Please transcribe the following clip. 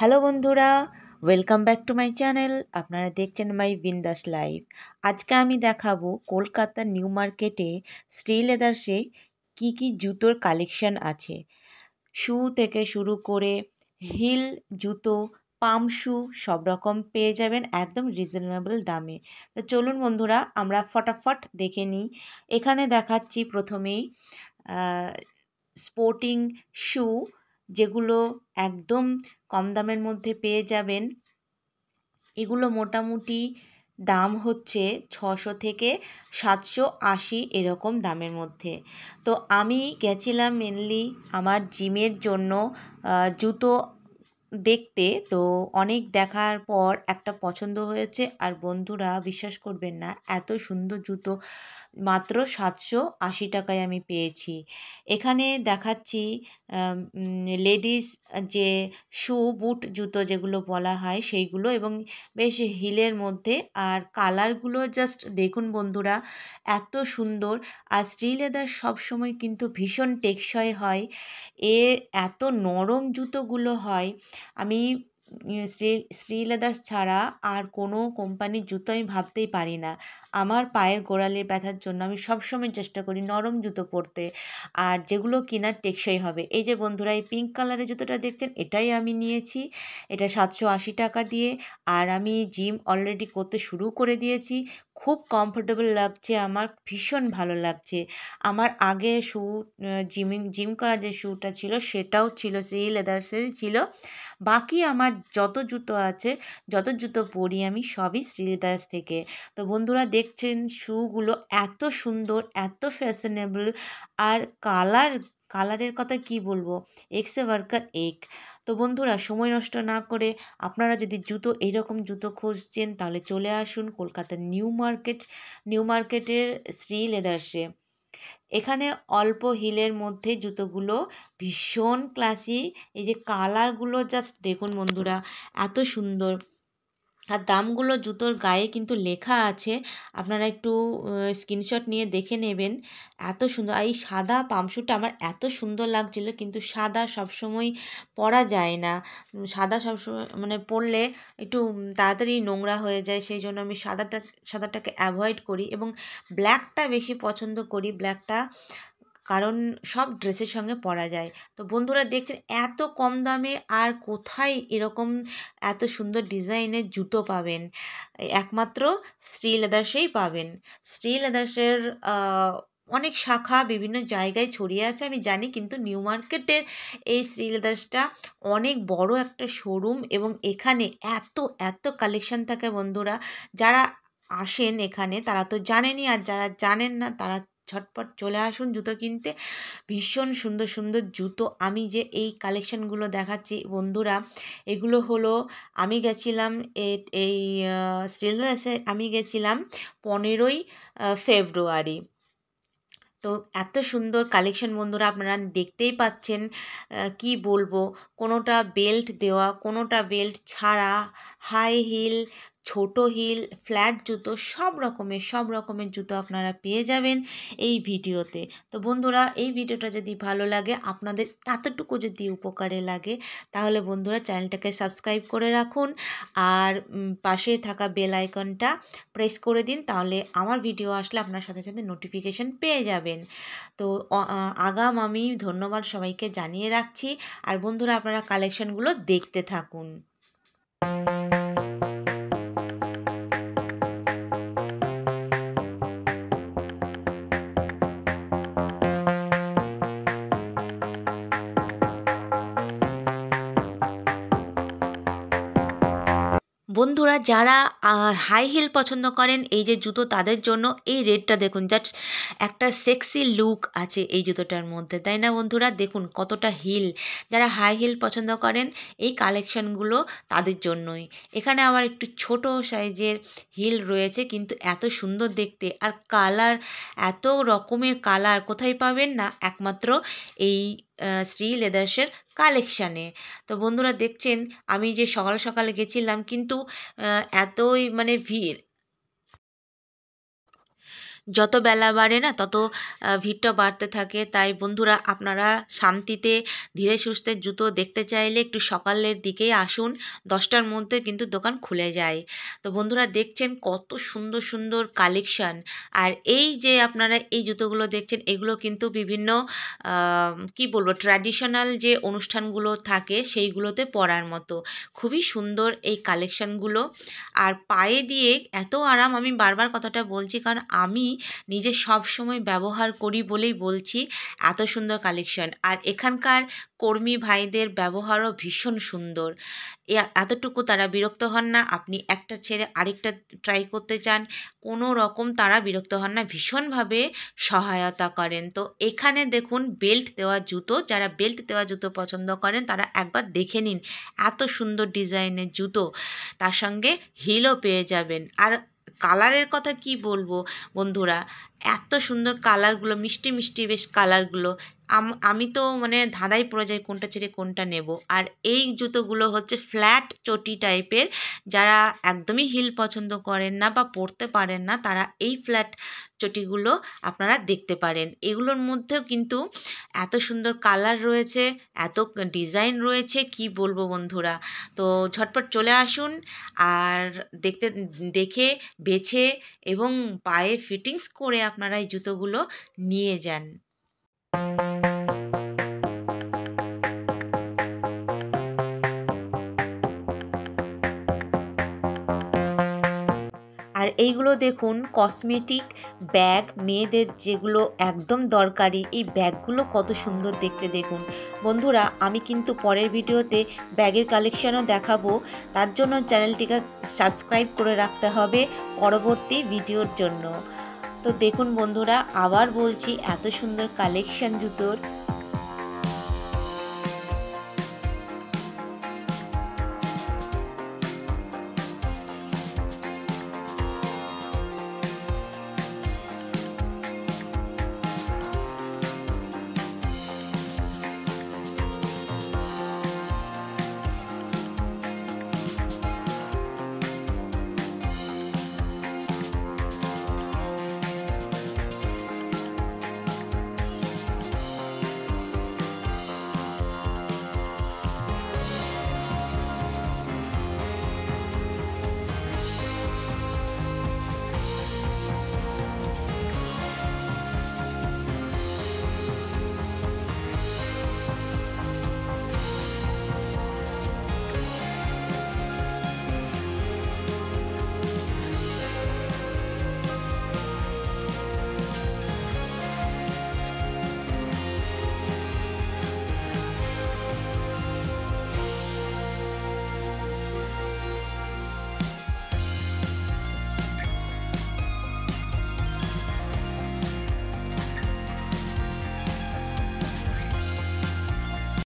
Hello বন্ধুরা, welcome back to my channel. আপনারা দেখছেন মাই বিন্দাস লাইফ। আজকে আমি দেখাবো কলকাতার নিউ মার্কেটে শ্রী লেদার্সে কী কী জুতোর কালেকশন আছে। শু থেকে শুরু করে হিল জুতো, পাম শু সব রকম পেয়ে যাবেন একদম রিজনেবল দামে। তো চলুন বন্ধুরা আমরা ফটাফট দেখে নিই। এখানে দেখাচ্ছি প্রথমেই স্পোর্টিং শু, যেগুলো একদম কম দামের মধ্যে পেয়ে যাবেন। এগুলো মোটামুটি দাম হচ্ছে 600 থেকে 780 এরকম দামের মধ্যে। তো আমি গেছিলাম মেনলি আমার জিমের জন্য জুতো দেখতে। তো অনেক দেখার পর একটা পছন্দ হয়েছে, আর বন্ধুরা বিশ্বাস করবেন না, এত সুন্দর জুতো মাত্র 780 টাকায় আমি পেয়েছি। এখানে দেখাচ্ছি লেডিস যে শু বুট জুতো যেগুলো বলা হয় সেইগুলো, এবং বেশ হিলের মধ্যে। আর কালারগুলো জাস্ট দেখুন বন্ধুরা, এত সুন্দর। আর শ্রী লেদার সবসময় কিন্তু ভীষণ টেকসই হয়। এর এত নরম জুতোগুলো হয়, আমি শ্রী লেদার্স ছাড়া আর কোনো কোম্পানির জুতো আমি ভাবতেই পারি না। আমার পায়ের গোড়ালির ব্যথার জন্য আমি সবসময় চেষ্টা করি নরম জুতো পরতে, আর যেগুলো কিনার টেকসই হবে। এই যে বন্ধুরা, এই পিঙ্ক কালারের জুতোটা দেখছেন, এটাই আমি নিয়েছি। এটা 780 টাকা দিয়ে। আর আমি জিম অলরেডি করতে শুরু করে দিয়েছি। খুব কমফোর্টেবল লাগছে, আমার ভীষণ ভালো লাগছে। আমার আগে জিম করা যে শ্যুটা ছিল সেটাও ছিল সেই লেদার্সেরই ছিল। বাকি আমার যত জুতো আছে, যত জুতো পরি আমি, সবই শ্রী লেদার্স থেকে। তো বন্ধুরা দেখছেন শ্যুগুলো এত সুন্দর, এত ফ্যাশনেবল। আর কালারের কথা কি বলবো, এক্সে ওয়ার্কার এক। তো বন্ধুরা সময় নষ্ট না করে আপনারা যদি এইরকম জুতো খুঁজছেন, তাহলে চলে আসুন কলকাতার নিউ মার্কেটের শ্রী লেদার্সে। এখানে অল্প হিলের মধ্যে জুতোগুলো ভীষণ ক্লাসি। এই যে কালারগুলো জাস্ট দেখুন বন্ধুরা, এত সুন্দর। আর দামগুলো জুতোর গায়ে কিন্তু লেখা আছে, আপনারা একটু স্ক্রিনশট নিয়ে দেখে নেবেন। এত সুন্দর। আর এই সাদা পামশুটা আমার এত সুন্দর লাগছিল, কিন্তু সাদা সবসময় পরা যায় না। সাদা সবসময় মানে পরলে একটু তাড়াতাড়ি নোংরা হয়ে যায়, সেই জন্য আমি সাদাটাকে অ্যাভয়েড করি, এবং ব্ল্যাকটা বেশি পছন্দ করি। ব্ল্যাকটা কারণ সব ড্রেসের সঙ্গে পরা যায়। তো বন্ধুরা দেখছেন এত কম দামে আর কোথায় এরকম এত সুন্দর ডিজাইনের জুতো পাবেন, একমাত্র শ্রী লেদার্সেই পাবেন। শ্রী লেদার্সের অনেক শাখা বিভিন্ন জায়গায় ছড়িয়ে আছে আমি জানি, কিন্তু নিউ মার্কেটের এই শ্রী লেদার্সটা অনেক বড় একটা শোরুম, এবং এখানে এত এত কালেকশন থাকে বন্ধুরা। যারা আসেন এখানে তারা তো জানেনই, আর যারা জানেন না তারা ঝটপট চলে আসুন জুতো কিনতে। ভীষণ সুন্দর সুন্দর জুতো। আমি যে এই কালেকশনগুলো দেখাচ্ছি বন্ধুরা, এগুলো হলো আমি গেছিলাম এই শ্রীলেদার্সে আমি গেছিলাম 15ই ফেব্রুয়ারি। তো এত সুন্দর কালেকশন বন্ধুরা, আপনারা দেখতেই পাচ্ছেন। কি বলবো, কোনোটা বেল্ট দেওয়া, কোনোটা বেল্ট ছাড়া, হাই হিল, ছোট হিল, ফ্ল্যাট জুতো, সব রকমের জুতো আপনারা পেয়ে যাবেন এই ভিডিওতে। তো বন্ধুরা এই ভিডিওটা যদি ভালো লাগে, আপনাদের এতটুকু যদি উপকারে লাগে, তাহলে বন্ধুরা চ্যানেলটাকে সাবস্ক্রাইব করে রাখুন, আর পাশে থাকা বেল আইকনটা প্রেস করে দিন, তাহলে আমার ভিডিও আসলে আপনার সাথে সাথে নোটিফিকেশন পেয়ে যাবেন। তো আগাম আমি ধন্যবাদ সবাইকে জানিয়ে রাখছি। আর বন্ধুরা আপনারা কালেকশনগুলো দেখতে থাকুন। বন্ধুরা যারা হাই হিল পছন্দ করেন এই যে জুতো, তাদের জন্য এই রেডটা দেখুন, জাস্ট একটা সেক্সি লুক আছে এই জুতোটার মধ্যে, তাই না বন্ধুরা? দেখুন কতটা হিল। যারা হাই হিল পছন্দ করেন এই কালেকশনগুলো তাদের জন্যই। এখানে আবার একটু ছোট সাইজের হিল রয়েছে, কিন্তু এত সুন্দর দেখতে, আর কালার, এত রকমের কালার কোথায় পাবেন না, একমাত্র এই শ্রী লেদার্সের কালেকশানে। তো বন্ধুরা দেখছেন আমি যে সকাল সকালে গেছিলাম, কিন্তু এতই মানে ভিড়, যত বেলা বাড়ে না তত ভিড়টা বাড়তে থাকে। তাই বন্ধুরা আপনারা শান্তিতে ধীরে সুস্থে জুতো দেখতে চাইলে একটু সকালের দিকেই আসুন, 10টার মধ্যে কিন্তু দোকান খুলে যায়। তো বন্ধুরা দেখছেন কত সুন্দর সুন্দর কালেকশান। আর এই যে আপনারা এই জুতোগুলো দেখছেন এগুলো কিন্তু বিভিন্ন কি বলবো ট্র্যাডিশনাল যে অনুষ্ঠানগুলো থাকে সেইগুলোতে পরার মতো। খুবই সুন্দর এই কালেকশানগুলো। আর পায়ে দিয়ে এত আরাম, আমি বারবার কথাটা বলছি কারণ আমি নিজে সব সময় ব্যবহার করি বলেই বলছি, এত সুন্দর কালেকশন। আর এখানকার কর্মী ভাইদের ব্যবহারও ভীষণ সুন্দর। এতটুকু তারা বিরক্ত হন না, আপনি একটা ছেড়ে আরেকটা ট্রাই করতে চান, কোনো রকম তারা বিরক্ত হন না, ভীষণভাবে সহায়তা করেন। তো এখানে দেখুন বেল্ট দেওয়া জুতো, যারা বেল্ট দেওয়া জুতো পছন্দ করেন তারা একবার দেখে নিন, এত সুন্দর ডিজাইনের জুতো, তার সঙ্গে হিলও পেয়ে যাবেন। আর কালারের কথা কি বলবো বন্ধুরা, এত সুন্দর কালারগুলো, মিষ্টি মিষ্টি বেশ কালারগুলো, আমি তো মানে ধাঁধাই পড়ে যাই কোনটা ছেড়ে কোনটা নেব। আর এই জুতোগুলো হচ্ছে ফ্ল্যাট চটি টাইপের, যারা একদমই হিল পছন্দ করেন না বা পরতে পারেন না তারা এই ফ্ল্যাট চটিগুলো আপনারা দেখতে পারেন। এগুলোর মধ্যেও কিন্তু এত সুন্দর কালার রয়েছে, এত ডিজাইন রয়েছে, কি বলবো বন্ধুরা। তো ঝটপট চলে আসুন আর দেখে বেছে এবং পায়ে ফিটিংস করে আপনারা এই জুতোগুলো নিয়ে যান। আর এইগুলো দেখুন কসমেটিক ব্যাগ, মেয়েদের যেগুলো একদম দরকারি, এই ব্যাগগুলো কত সুন্দর দেখতে দেখুন। বন্ধুরা আমি কিন্তু পরের ভিডিওতে ব্যাগের কালেকশানও দেখাবো, তার জন্য চ্যানেলটিকে সাবস্ক্রাইব করে রাখতে হবে পরবর্তী ভিডিওর জন্য। তো দেখুন বন্ধুরা আবার বলছি, এত সুন্দর কালেকশান জুতোর।